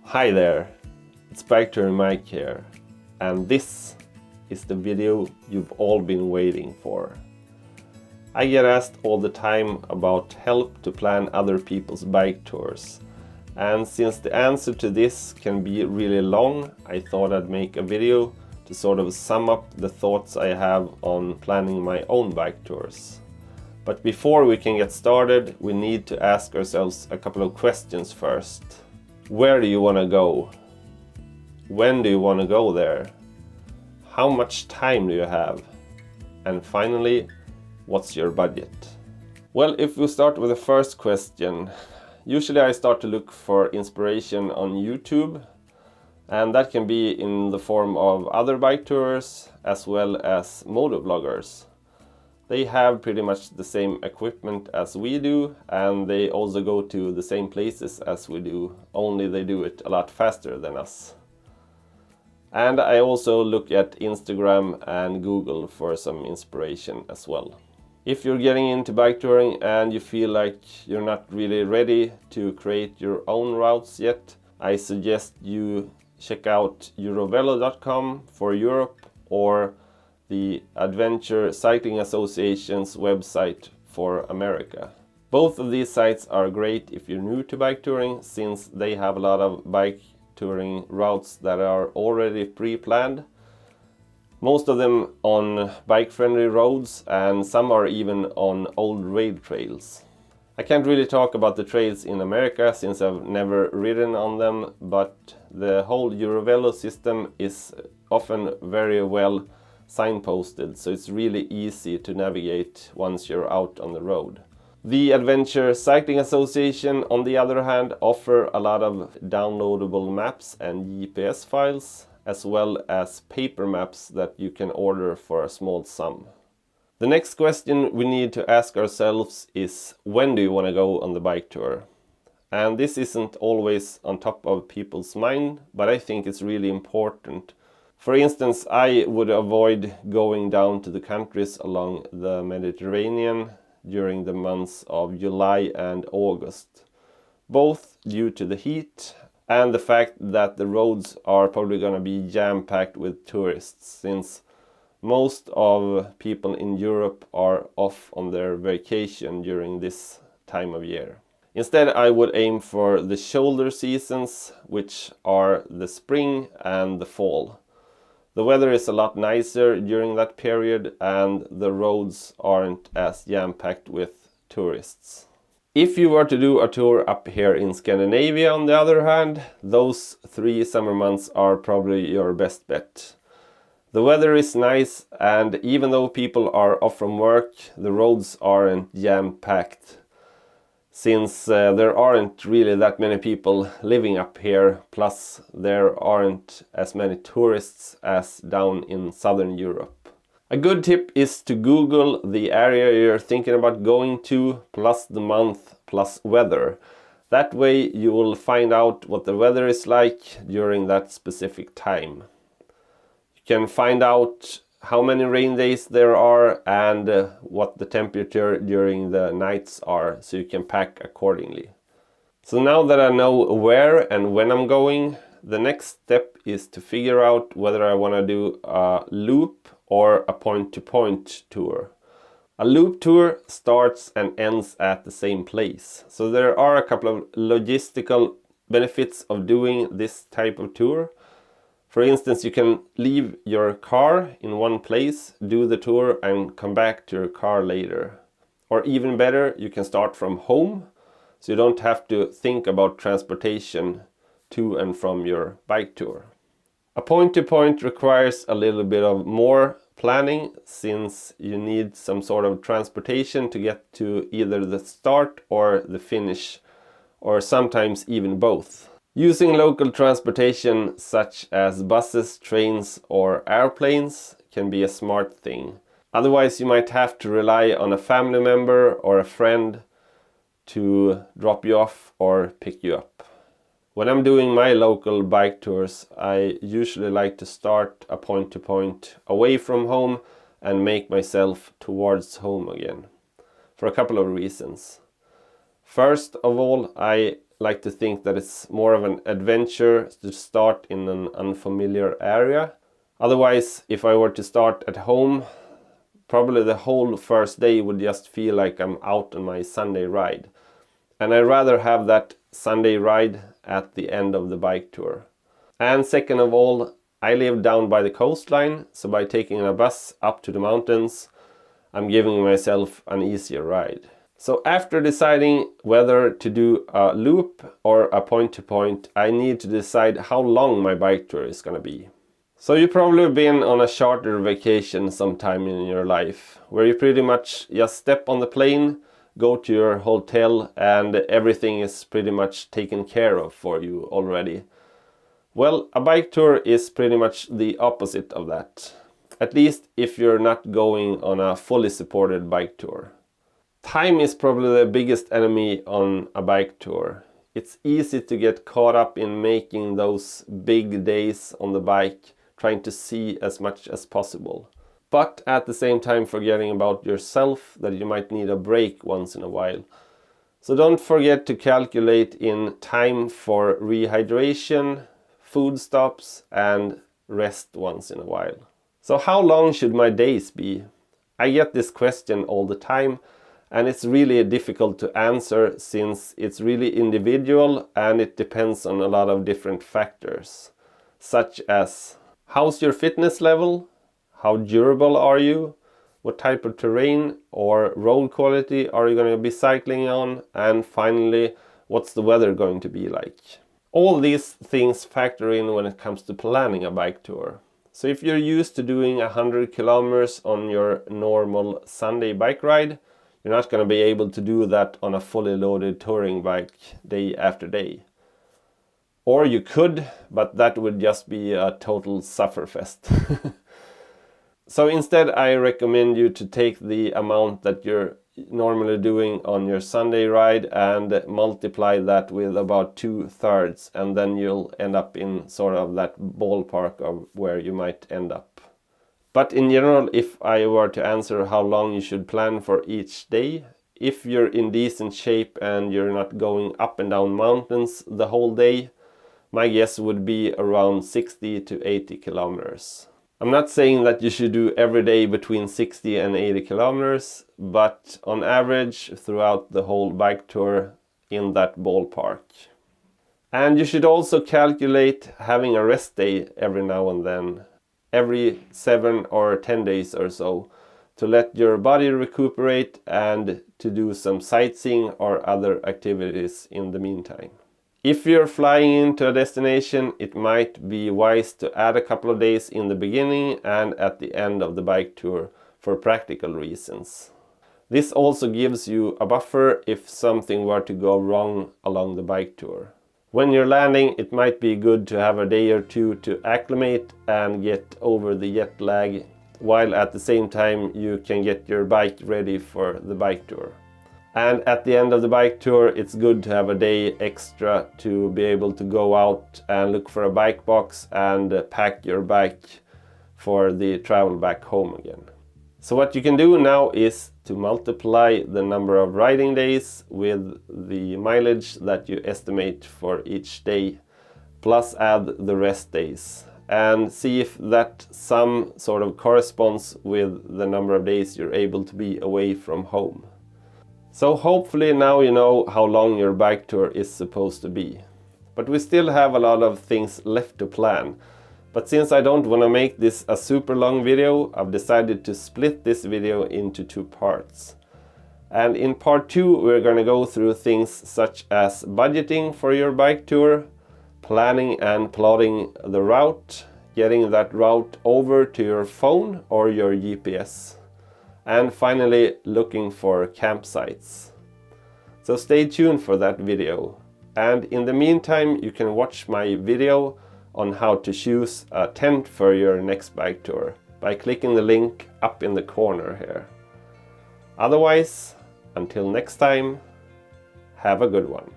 Hi there, it's Bike Touring Mike here, and this is the video you've all been waiting for. I get asked all the time about help to plan other people's bike tours, and since the answer to this can be really long, I thought I'd make a video to sort of sum up the thoughts I have on planning my own bike tours. But before we can get started, we need to ask ourselves a couple of questions first. Where do you want to go? When do you want to go there? How much time do you have? And finally, what's your budget? Well, if we start with the first question, usually I start to look for inspiration on YouTube, and that can be in the form of other bike tours as well as motovloggers. They have pretty much the same equipment as we do, and they also go to the same places as we do, only they do it a lot faster than us. And I also look at Instagram and Google for some inspiration as well. If you're getting into bike touring and you feel like you're not really ready to create your own routes yet, I suggest you check out Eurovelo.com for Europe or the Adventure Cycling Association's website for America. Both of these sites are great if you're new to bike touring, since they have a lot of bike touring routes that are already pre-planned. Most of them on bike-friendly roads, and some are even on old rail trails. I can't really talk about the trails in America since I've never ridden on them, but the whole Eurovelo system is often very well signposted, so it's really easy to navigate once you're out on the road. The Adventure Cycling Association, on the other hand, offer a lot of downloadable maps and GPS files, as well as paper maps that you can order for a small sum. The next question we need to ask ourselves is, when do you want to go on the bike tour? And this isn't always on top of people's mind, but I think it's really important. For instance, I would avoid going down to the countries along the Mediterranean during the months of July and August, both due to the heat and the fact that the roads are probably going to be jam-packed with tourists, since most of people in Europe are off on their vacation during this time of year. Instead, I would aim for the shoulder seasons, which are the spring and the fall. The weather is a lot nicer during that period, and the roads aren't as jam-packed with tourists. If you were to do a tour up here in Scandinavia, on the other hand, those 3 summer months are probably your best bet. The weather is nice, and even though people are off from work, the roads aren't jam-packed, since there aren't really that many people living up here, plus there aren't as many tourists as down in southern Europe. A good tip is to Google the area you're thinking about going to, plus the month, plus weather. That way you will find out what the weather is like during that specific time. You can find out how many rain days there are and what the temperature during the nights are, so you can pack accordingly. So now that I know where and when I'm going, the next step is to figure out whether I want to do a loop or a point-to-point tour. A loop tour starts and ends at the same place, so there are a couple of logistical benefits of doing this type of tour. For instance, you can leave your car in one place, do the tour, and come back to your car later. Or even better, you can start from home, so you don't have to think about transportation to and from your bike tour. A point-to-point requires a little bit of more planning, since you need some sort of transportation to get to either the start or the finish, or sometimes even both. Using local transportation such as buses, trains or airplanes can be a smart thing. Otherwise you might have to rely on a family member or a friend to drop you off or pick you up. When I'm doing my local bike tours, I usually like to start a point-to-point away from home and make myself towards home again, for a couple of reasons. First of all, I like to think that it's more of an adventure to start in an unfamiliar area. Otherwise, if I were to start at home, probably the whole first day would just feel like I'm out on my Sunday ride. And I'd rather have that Sunday ride at the end of the bike tour. And second of all, I live down by the coastline, so by taking a bus up to the mountains, I'm giving myself an easier ride. So after deciding whether to do a loop or a point-to-point, I need to decide how long my bike tour is going to be. So you've probably been on a charter vacation sometime in your life, where you pretty much just step on the plane, go to your hotel, and everything is pretty much taken care of for you already. Well, a bike tour is pretty much the opposite of that. At least if you're not going on a fully supported bike tour. Time is probably the biggest enemy on a bike tour. It's easy to get caught up in making those big days on the bike, trying to see as much as possible. But at the same time forgetting about yourself, that you might need a break once in a while. So don't forget to calculate in time for rehydration, food stops, and rest once in a while. So how long should my days be? I get this question all the time, and it's really difficult to answer since it's really individual and it depends on a lot of different factors, such as how's your fitness level, how durable are you, what type of terrain or road quality are you going to be cycling on, and finally, what's the weather going to be like. All these things factor in when it comes to planning a bike tour. So if you're used to doing 100 kilometers on your normal Sunday bike ride, you're not going to be able to do that on a fully loaded touring bike day after day. Or you could, but that would just be a total sufferfest. So instead I recommend you to take the amount that you're normally doing on your Sunday ride and multiply that with about 2/3, and then you'll end up in sort of that ballpark of where you might end up. But in general, if I were to answer how long you should plan for each day, if you're in decent shape and you're not going up and down mountains the whole day, my guess would be around 60 to 80 kilometers. I'm not saying that you should do every day between 60 and 80 kilometers, but on average throughout the whole bike tour in that ballpark. And you should also calculate having a rest day every now and then, every 7 or 10 days or so, to let your body recuperate and to do some sightseeing or other activities in the meantime. If you're flying into a destination, it might be wise to add a couple of days in the beginning and at the end of the bike tour for practical reasons. This also gives you a buffer if something were to go wrong along the bike tour. When you're landing, it might be good to have a day or two to acclimate and get over the jet lag, while at the same time you can get your bike ready for the bike tour. And at the end of the bike tour, it's good to have a day extra to be able to go out and look for a bike box and pack your bike for the travel back home again. So what you can do now is to multiply the number of riding days with the mileage that you estimate for each day, plus add the rest days, and see if that sum sort of corresponds with the number of days you're able to be away from home. So hopefully now you know how long your bike tour is supposed to be. But we still have a lot of things left to plan. But since I don't want to make this a super long video, I've decided to split this video into 2 parts. And in part 2 we're going to go through things such as budgeting for your bike tour, planning and plotting the route, getting that route over to your phone or your GPS. And finally, looking for campsites. So stay tuned for that video. And in the meantime, you can watch my video on how to choose a tent for your next bike tour by clicking the link up in the corner here. Otherwise, until next time, have a good one.